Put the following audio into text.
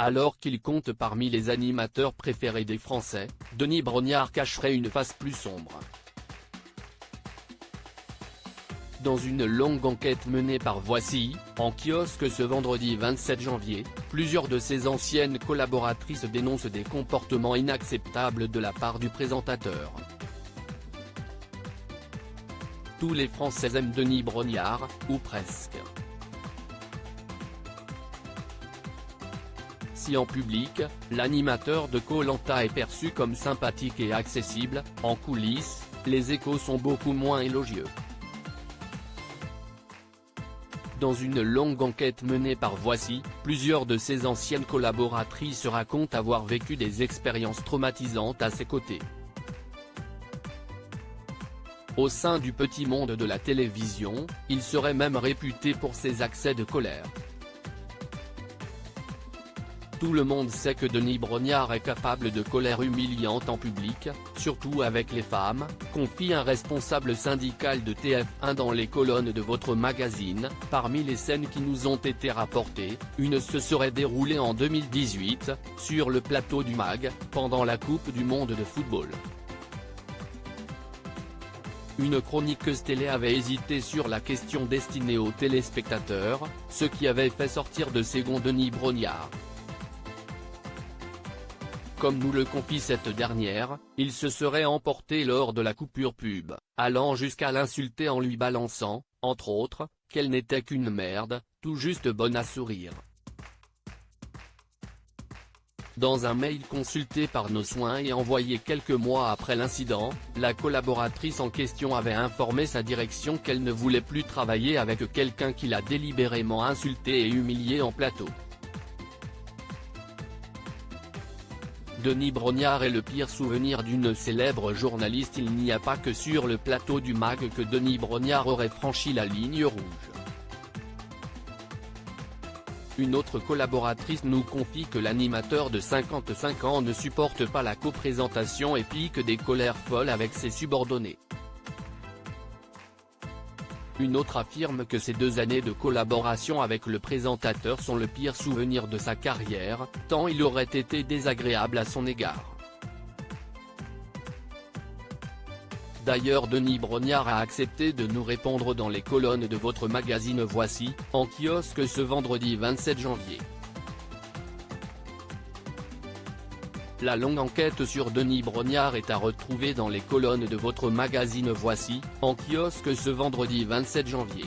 Alors qu'il compte parmi les animateurs préférés des Français, Denis Brognard cacherait une face plus sombre. Dans une longue enquête menée par Voici, en kiosque ce vendredi 27 janvier, plusieurs de ses anciennes collaboratrices dénoncent des comportements inacceptables de la part du présentateur. Tous les Français aiment Denis Brognard, ou presque. Si en public, l'animateur de Koh-Lanta est perçu comme sympathique et accessible, en coulisses, les échos sont beaucoup moins élogieux. Dans une longue enquête menée par Voici, plusieurs de ses anciennes collaboratrices racontent avoir vécu des expériences traumatisantes à ses côtés. Au sein du petit monde de la télévision, il serait même réputé pour ses accès de colère. Tout le monde sait que Denis Brognard est capable de colère humiliante en public, surtout avec les femmes, confie un responsable syndical de TF1 dans les colonnes de votre magazine. Parmi les scènes qui nous ont été rapportées, une se serait déroulée en 2018, sur le plateau du MAG, pendant la Coupe du Monde de football. Une chroniqueuse télé avait hésité sur la question destinée aux téléspectateurs, ce qui avait fait sortir de ses gonds Denis Brognard. Comme nous le confie cette dernière, il se serait emporté lors de la coupure pub, allant jusqu'à l'insulter en lui balançant, entre autres, qu'elle n'était qu'une merde, tout juste bonne à sourire. Dans un mail consulté par Nos Soins et envoyé quelques mois après l'incident, la collaboratrice en question avait informé sa direction qu'elle ne voulait plus travailler avec quelqu'un qui l'a délibérément insulté et humilié en plateau. Denis Brognard est le pire souvenir d'une célèbre journaliste. Il n'y a pas que sur le plateau du MAG que Denis Brognard aurait franchi la ligne rouge. Une autre collaboratrice nous confie que l'animateur de 55 ans ne supporte pas la coprésentation et pique des colères folles avec ses subordonnés. Une autre affirme que ces 2 années de collaboration avec le présentateur sont le pire souvenir de sa carrière, tant il aurait été désagréable à son égard. D'ailleurs Denis Brognard a accepté de nous répondre dans les colonnes de votre magazine Voici, en kiosque ce vendredi 27 janvier. La longue enquête sur Denis Brognard est à retrouver dans les colonnes de votre magazine Voici, en kiosque ce vendredi 27 janvier.